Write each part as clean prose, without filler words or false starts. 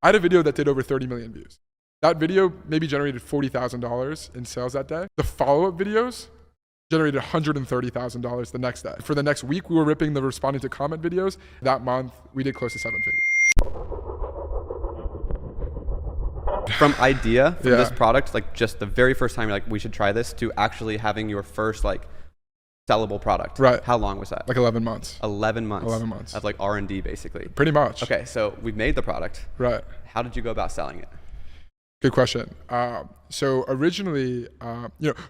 I had a video that did over 30 million views. That video maybe generated $40,000 in sales that day. The follow-up videos generated $130,000 the next day. For the next week, we were ripping the responding to comment videos. That month, we did close to 7 figures. From idea from this product, like just the very first time you're like, we should try this, to actually having your first like sellable product. Right. How long was that? Like 11 months. 11 months. 11 months. Of like R&D basically. Pretty much. Okay, so we've made the product. Right. How did you go about selling it? Good question. So originally,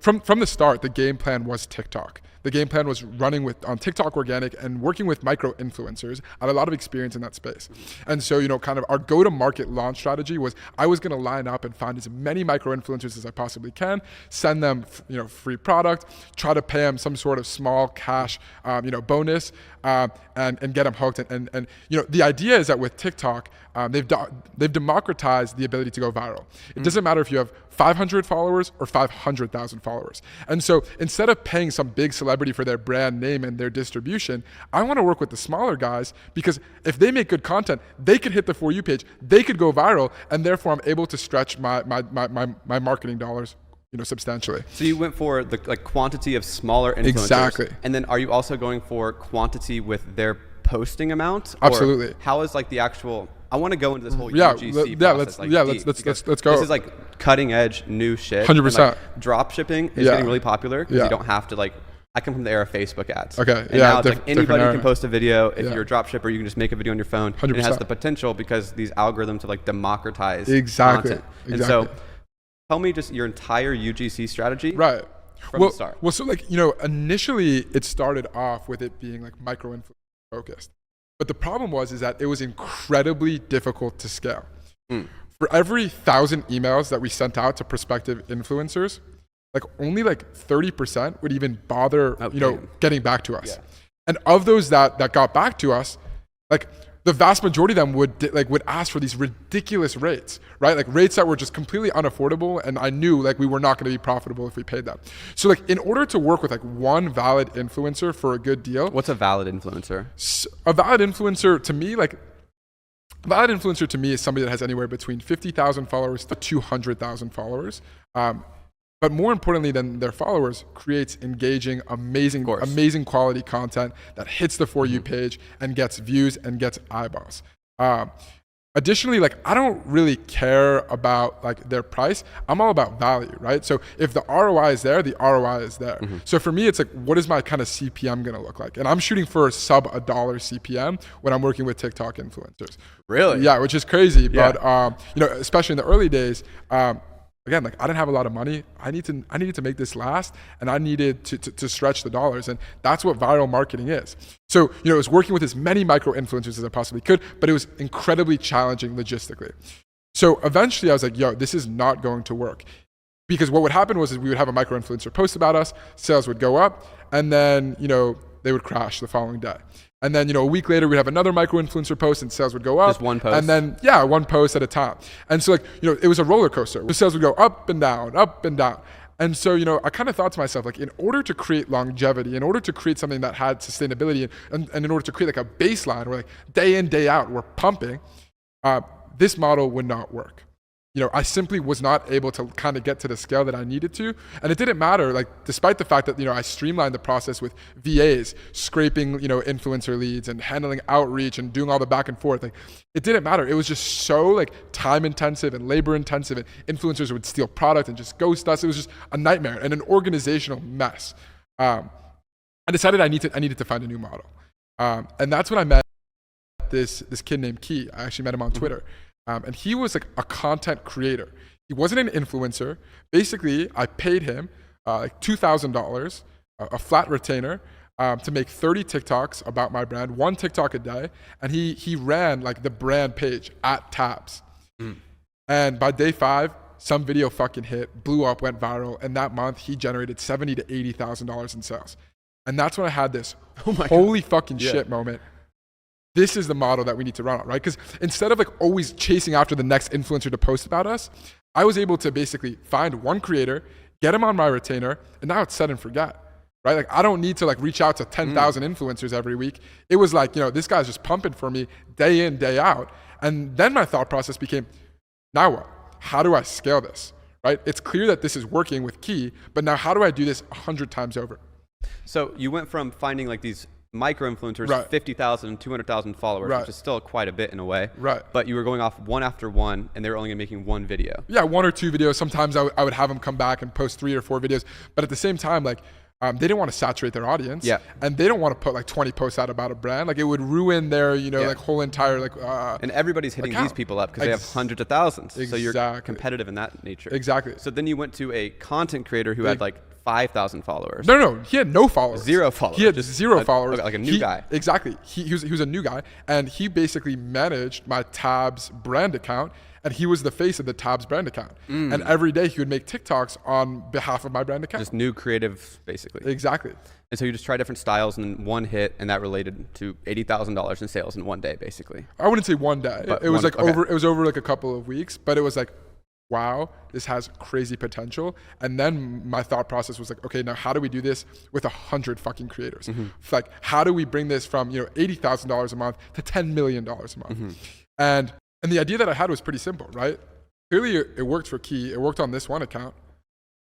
from the start, the game plan was TikTok. The game plan was running on TikTok organic and working with micro influencers. I had a lot of experience in that space. And so, kind of our go-to-market launch strategy was I was going to line up and find as many micro influencers as I possibly can, send them, free product, try to pay them some sort of small cash, bonus, and get them hooked. And the idea is that with TikTok, they've democratized the ability to go viral. It doesn't matter if you have 500 followers or 500,000 followers. And so instead of paying some big celebrity for their brand name and their distribution, I want to work with the smaller guys, because if they make good content, they could hit the For You page, they could go viral, and therefore I'm able to stretch my marketing dollars substantially. So you went for the quantity of smaller influencers. Exactly. And then are you also going for quantity with their posting amount? Absolutely. Or how is the actual, I want to go into this whole UGC process. Let's go. This is cutting edge new shit. 100%. Drop shipping is getting really popular because you don't have to I come from the era of Facebook ads. Okay. And now it's anybody can post a video. If you're a drop shipper, you can just make a video on your phone. 100%. And it has the potential because these algorithms have democratized content. And so tell me just your entire UGC strategy. Right. From the start. Well, so initially it started off with it being micro influencer focused. But the problem is that it was incredibly difficult to scale. For every 1,000 emails that we sent out to prospective influencers, only 30% would even bother, getting back to us. Yeah. And of those that got back to us, the vast majority of them would ask for these ridiculous rates, right? Rates that were just completely unaffordable, and I knew we were not going to be profitable if we paid them. So in order to work with one valid influencer for a good deal. What's a valid influencer? A valid influencer to me, valid influencer to me is somebody that has anywhere between 50,000 followers to 200,000 followers. But more importantly than their followers, creates engaging, amazing quality content that hits the For You page and gets views and gets eyeballs. Additionally, I don't really care about their price. I'm all about value, right? So if the ROI is there, the ROI is there. So for me, it's what is my kind of CPM gonna look like? And I'm shooting for sub $1 CPM when I'm working with TikTok influencers. Really? Yeah, which is crazy. Yeah. But especially in the early days, again, I didn't have a lot of money. I needed to make this last, and I needed to stretch the dollars, and that's what viral marketing is. So, it was working with as many micro influencers as I possibly could, but it was incredibly challenging logistically. So eventually I was like, this is not going to work. Because what would happen was we would have a micro influencer post about us, sales would go up, and then, they would crash the following day. And then, a week later, we'd have another micro influencer post and sales would go up. Just one post? And then, one post at a time. And so it was a roller coaster. The sales would go up and down, up and down. And so, I kind of thought to myself, in order to create longevity, in order to create something that had sustainability, and in order to create a baseline where day in, day out, we're pumping, this model would not work. I simply was not able to kind of get to the scale that I needed to. And it didn't matter, despite the fact that, I streamlined the process with VAs, scraping, influencer leads and handling outreach and doing all the back and forth. It didn't matter. It was just so time intensive and labor intensive, and influencers would steal product and just ghost us. It was just a nightmare and an organizational mess. I decided I needed to find a new model. And that's when I met this kid named Key. I actually met him on Twitter. And he was a content creator. He wasn't an influencer. Basically, I paid him $2,000, a flat retainer, to make 30 TikToks about my brand, 1 TikTok a day. And he ran the brand page at Tabs. And by day 5, some video fucking hit, blew up, went viral. And that month he generated $70,000 to $80,000 in sales. And that's when I had this holy fucking shit moment. This is the model that we need to run on, right? Because instead of always chasing after the next influencer to post about us, I was able to basically find one creator, get him on my retainer, and now it's set and forget, right? I don't need to reach out to 10,000 influencers every week. It was this guy's just pumping for me day in, day out. And then my thought process became, now what? How do I scale this, right? It's clear that this is working with Key, but now how do I do this 100 times over? So you went from finding like these micro influencers, Right. 50,000, 200,000 followers, Right. which is still quite a bit in a way. Right. But you were going off one after one, and they were only making one video. Yeah, 1 or 2 videos. Sometimes I would have them come back and post 3 or 4 videos. But at the same time, like, they didn't want to saturate their audience. Yeah. And they don't want to put like 20 posts out about a brand. Like, it would ruin their, Yeah. like whole entire like. And everybody's hitting account. these people up because they have hundreds of thousands. So you're Exactly. competitive in that nature. Exactly. So then you went to a content creator who had like 5,000 followers. No, he had no followers. 0 followers. He had Just 0 followers. like a new guy. Exactly. He was a new guy, and he basically managed my Tabs brand account, and he was the face of the Tabs brand account. And every day he would make TikToks on behalf of my brand account. Just new creative, basically. Exactly. And so you just try different styles, and then one hit, and that related to $80,000 in sales in one day, basically. I wouldn't say one day. But It was one- like okay. over. It was over like a couple of weeks, but it was like, wow, this has crazy potential. And then my thought process was like, okay, now how do we do this with 100 fucking creators? It's like, how do we bring this from $80,000 a month to $10 million a month? And the idea that I had was pretty simple, right? Clearly, it worked for Key. It worked on this one account.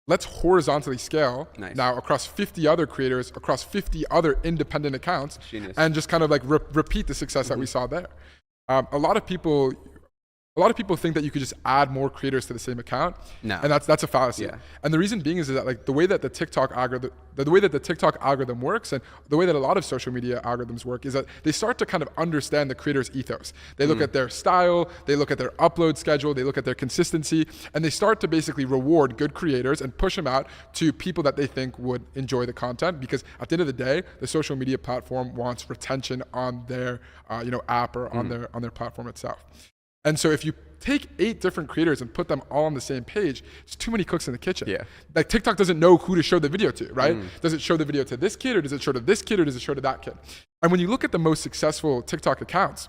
Let's horizontally scale Nice. now across 50 other creators, across 50 other independent accounts, Genius. and just kind of like repeat the success that we saw there. A lot of people think that you could just add more creators to the same account, No. and that's a fallacy. Yeah. And the reason being is that like the way that the TikTok algorithm works, and the way that a lot of social media algorithms work, is that they start to kind of understand the creator's ethos. They look at their style, they look at their upload schedule, they look at their consistency, and they start to basically reward good creators and push them out to people that they think would enjoy the content. Because at the end of the day, the social media platform wants retention on their app or on their platform itself. And so if you take 8 different creators and put them all on the same page, it's too many cooks in the kitchen. Yeah. Like TikTok doesn't know who to show the video to, right? Does it show the video to this kid, or does it show to this kid, or does it show to that kid? And when you look at the most successful TikTok accounts,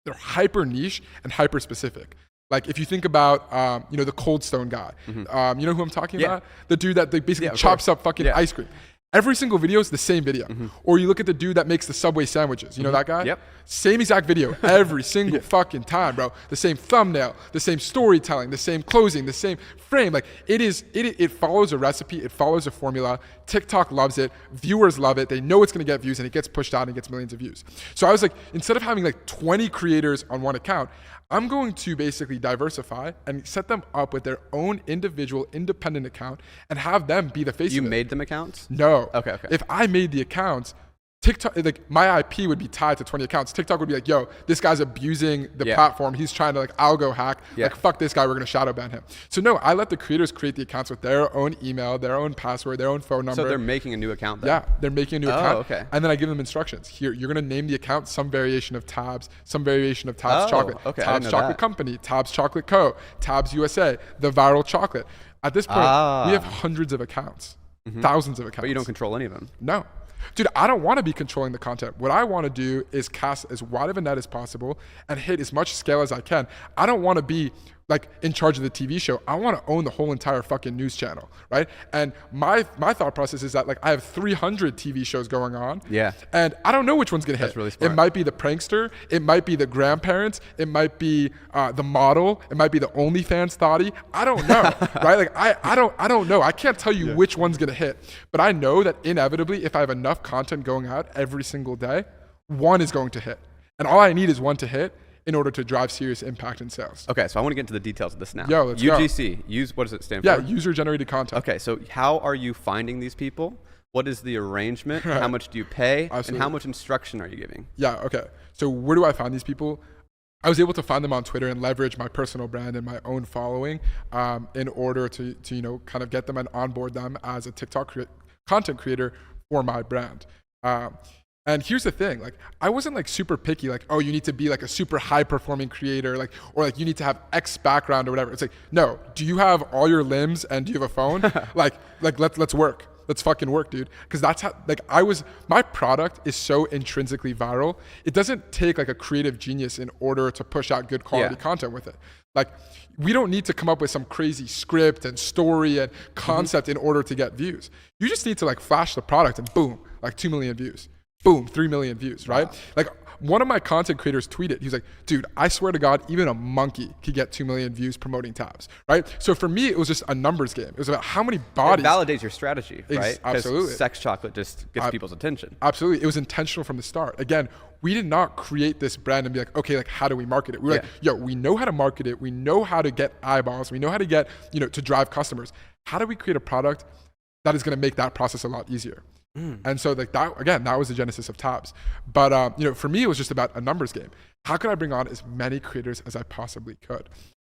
they're hyper niche and hyper specific. Like if you think about, the Cold Stone guy, you know who I'm talking Yeah. about? The dude that basically of chops course. up fucking Yeah. ice cream. Every single video is the same video. Or you look at the dude that makes the Subway sandwiches. You know that guy? Yep. Same exact video every single fucking time, bro. The same thumbnail, the same storytelling, the same closing, the same frame. Like it follows a recipe, it follows a formula. TikTok loves it, viewers love it. They know it's gonna get views, and it gets pushed out and gets millions of views. So I was like, instead of having like 20 creators on one account, I'm going to basically diversify and set them up with their own individual independent account and have them be the face You of it. made them accounts? No. Okay. If I made the accounts, TikTok, like my IP would be tied to 20 accounts. TikTok would be like, yo, this guy's abusing the Yeah. platform. He's trying to like algo hack. Yeah. Like, fuck this guy, we're gonna shadow ban him. So no, I let the creators create the accounts with their own email, their own password, their own phone number. So they're making a new account then? Yeah, they're making a new account. Okay. And then I give them instructions. Here, you're gonna name the account some variation of Tabs, some variation of Tabs Oh, Chocolate, okay, I Tabs didn't know Chocolate that. Company, Tabs Chocolate Co., Tabs USA, the viral chocolate. At this point, we have hundreds of accounts, thousands of accounts. But you don't control any of them. No. Dude, I don't want to be controlling the content. What I want to do is cast as wide of a net as possible and hit as much scale as I can. I don't want to be like in charge of the TV show. I want to own the whole entire fucking news channel, right? And my thought process is that like I have 300 TV shows going on. Yeah. And I don't know which one's gonna hit. That's really smart. It might be the prankster. It might be the grandparents. It might be the model. It might be the OnlyFans thotty. I don't know, right? Like I don't know. I can't tell you which one's gonna hit. But I know that inevitably, if I have enough content going out every single day, one is going to hit. And all I need is one to hit in order to drive serious impact in sales. Okay, so I want to get into the details of this now. Yo, let's go. UGC, what does it stand Yeah, for? user-generated content. Okay, so how are you finding these people? What is the arrangement? How much do you pay? Absolutely. And how much instruction are you giving? Yeah, okay. So where do I find these people? I was able to find them on Twitter and leverage my personal brand and my own following in order to kind of get them and onboard them as a TikTok content creator for my brand. And here's the thing, like I wasn't like super picky, like, oh, you need to be like a super high performing creator, like, or like you need to have X background or whatever. It's like, no, do you have all your limbs and do you have a phone? like let's work. Let's fucking work, dude. Cause that's how, like my product is so intrinsically viral. It doesn't take like a creative genius in order to push out good quality content with it. Like we don't need to come up with some crazy script and story and concept in order to get views. You just need to like flash the product and boom, like 2 million views. Boom, 3 million views, right? Wow. Like one of my content creators tweeted, he was like, dude, I swear to God, even a monkey could get 2 million views promoting tabs, right? So for me, it was just a numbers game. It was about how many bodies. It validates your strategy, right? Absolutely. Sex chocolate just gets people's attention. Absolutely. It was intentional from the start. Again, we did not create this brand and be like, okay, like how do we market it? We were like, yo, we know how to market it. We know how to get eyeballs. We know how to get, to drive customers. How do we create a product that is going to make that process a lot easier? And so like that, again, that was the genesis of tabs. But, for me, it was just about a numbers game. How could I bring on as many creators as I possibly could?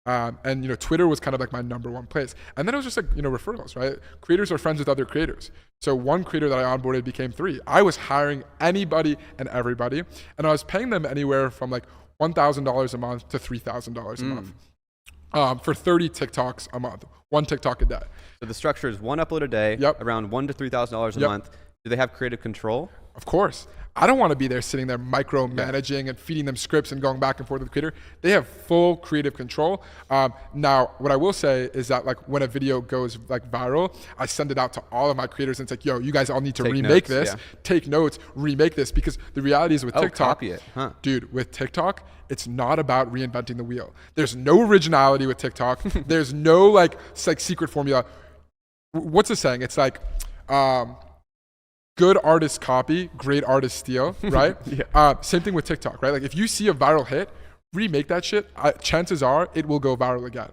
And Twitter was kind of like my number one place. And then it was just like, referrals, right? Creators are friends with other creators. So one creator that I onboarded became 3. I was hiring anybody and everybody, and I was paying them anywhere from like $1,000 a month to $3,000 a month for 30 TikToks a month, 1 TikTok a day. So the structure is 1 upload a day, around $1,000 to $3,000 a month. Do they have creative control? Of course. I don't want to be there sitting there micromanaging and feeding them scripts and going back and forth with the creator. They have full creative control. Now, what I will say is that like when a video goes like viral, I send it out to all of my creators and it's like, yo, you guys all need to remake this, take notes, remake this, because the reality is with TikTok, copy it. Dude, with TikTok, it's not about reinventing the wheel. There's no originality with TikTok. There's no like secret formula. What's the saying? It's like, good artists copy, great artists steal, right? Same thing with TikTok, right? Like if you see a viral hit, remake that shit, chances are it will go viral again.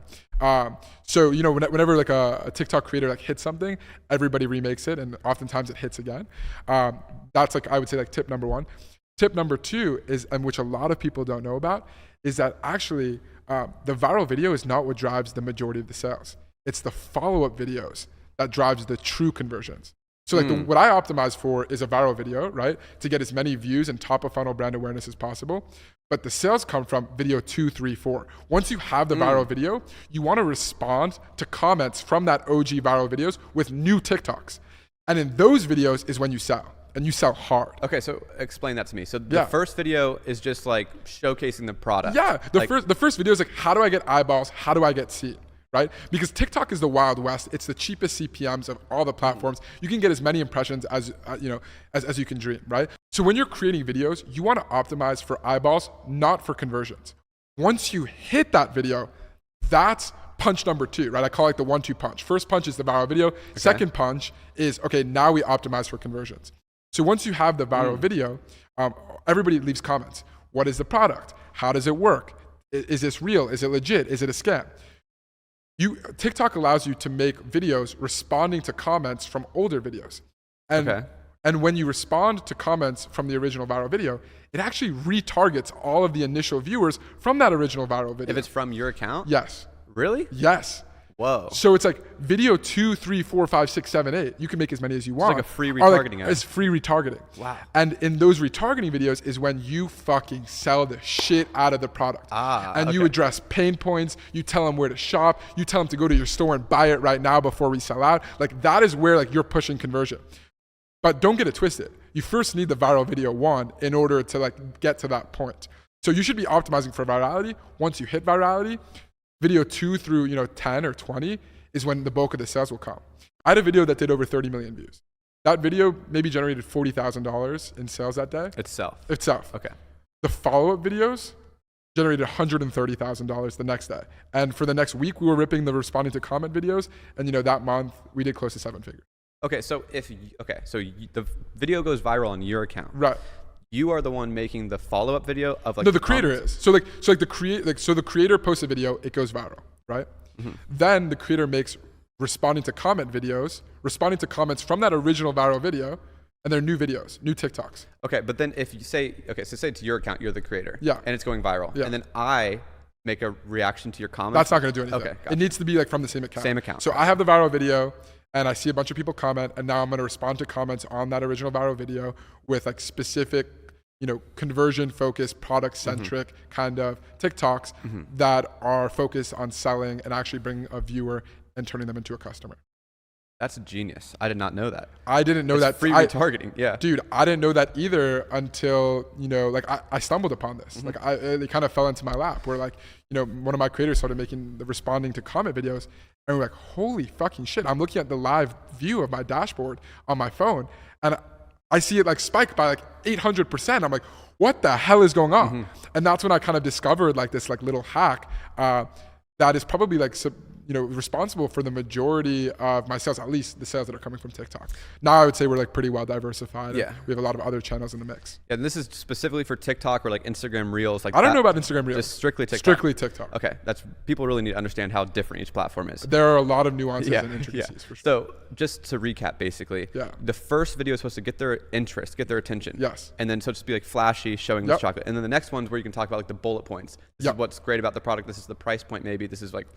So, whenever like a TikTok creator like hits something, everybody remakes it and oftentimes it hits again. That's like, I would say like tip number 1. Tip number 2 is, and which a lot of people don't know about, is that actually the viral video is not what drives the majority of the sales. It's the follow-up videos that drives the true conversions. So like what I optimize for is a viral video, right? To get as many views and top of funnel brand awareness as possible. But the sales come from video 2, 3, 4. Once you have the viral video, you want to respond to comments from that OG viral videos with new TikToks. And in those videos is when you sell, and you sell hard. Okay, so explain that to me. So the first video is just like showcasing the product. Yeah, the first video is like, how do I get eyeballs? How do I get seen? Right? Because TikTok is the Wild West. It's the cheapest CPMs of all the platforms. You can get as many impressions as you can dream, right? So when you're creating videos, you want to optimize for eyeballs, not for conversions. Once you hit that video, that's punch number 2, right? I call it the 1-2 punch. First punch is the viral video. Okay. Second punch is, okay, now we optimize for conversions. So once you have the viral video, everybody leaves comments. What is the product? How does it work? Is this real? Is it legit? Is it a scam? TikTok allows you to make videos responding to comments from older videos. And when you respond to comments from the original viral video, it actually retargets all of the initial viewers from that original viral video. If it's from your account? Yes. Really? Yes. Whoa. So it's like video 2, 3, 4, 5, 6, 7, 8. You can make as many as you want. It's like a free retargeting. It's free retargeting. Wow. And in those retargeting videos is when you fucking sell the shit out of the product. You address pain points. You tell them where to shop. You tell them to go to your store and buy it right now before we sell out. Like that is where like you're pushing conversion. But don't get it twisted. You first need the viral video 1 in order to like get to that point. So you should be optimizing for virality. Once you hit virality, video 2 through 10 or 20 is when the bulk of the sales will come. I had a video that did over 30 million views. That video maybe generated $40,000 in sales that day. Itself. Okay. The follow-up videos generated $130,000 the next day. And for the next week, we were ripping the responding to comment videos. And that month we did close to 7 figures. Okay, so the video goes viral on your account. Right. You are the one making the follow-up video of like. No, the creator is. So the creator posts a video, it goes viral, right? Then the creator makes responding to comment videos, responding to comments from that original viral video, and they're new videos, new TikToks. Okay, but then if you say, so say to your account, you're the creator. Yeah. And it's going viral. Yeah. And then I make a reaction to your comments. That's not going to do anything. Okay. It needs to be like from the same account. Same account. So I have the viral video, and I see a bunch of people comment, and now I'm going to respond to comments on that original viral video with like specific, conversion focused, product centric kind of TikToks that are focused on selling and actually bringing a viewer and turning them into a customer. That's genius. I did not know that. I didn't know that. Free retargeting. Yeah. Dude, I didn't know that either until, I stumbled upon this. Like it kind of fell into my lap where one of my creators started making the responding to comment videos, and we're like, holy fucking shit. I'm looking at the live view of my dashboard on my phone, and I see it like spike by like 800%. I'm like, what the hell is going on? And that's when I kind of discovered like this like little hack that is probably like responsible for the majority of my sales, at least the sales that are coming from TikTok. Now I would say we're like pretty well diversified. Yeah. We have a lot of other channels in the mix. Yeah, and this is specifically for TikTok or like Instagram Reels. Like I don't know about Instagram Reels. Just strictly TikTok. Strictly TikTok. Okay, people really need to understand how different each platform is. There are a lot of nuances and intricacies for sure. So just to recap, basically, the first video is supposed to get their interest, get their attention. Yes. And then so just be like flashy, showing this chocolate. And then the next one's where you can talk about like the bullet points. This is what's great about the product. This is the price point. Maybe this is like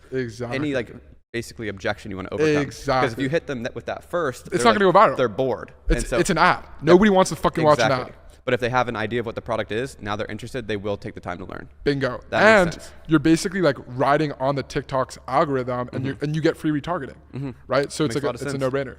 any like basically objection you want to overcome. Exactly. Because if you hit them with that first, it's not going to go viral. They're bored. It's an ad. Nobody wants to fucking watch an ad. But if they have an idea of what the product is, now they're interested, they will take the time to learn. Bingo. That makes sense. You're basically like riding on the TikTok's algorithm and you get free retargeting, right? So it's like it's a no-brainer.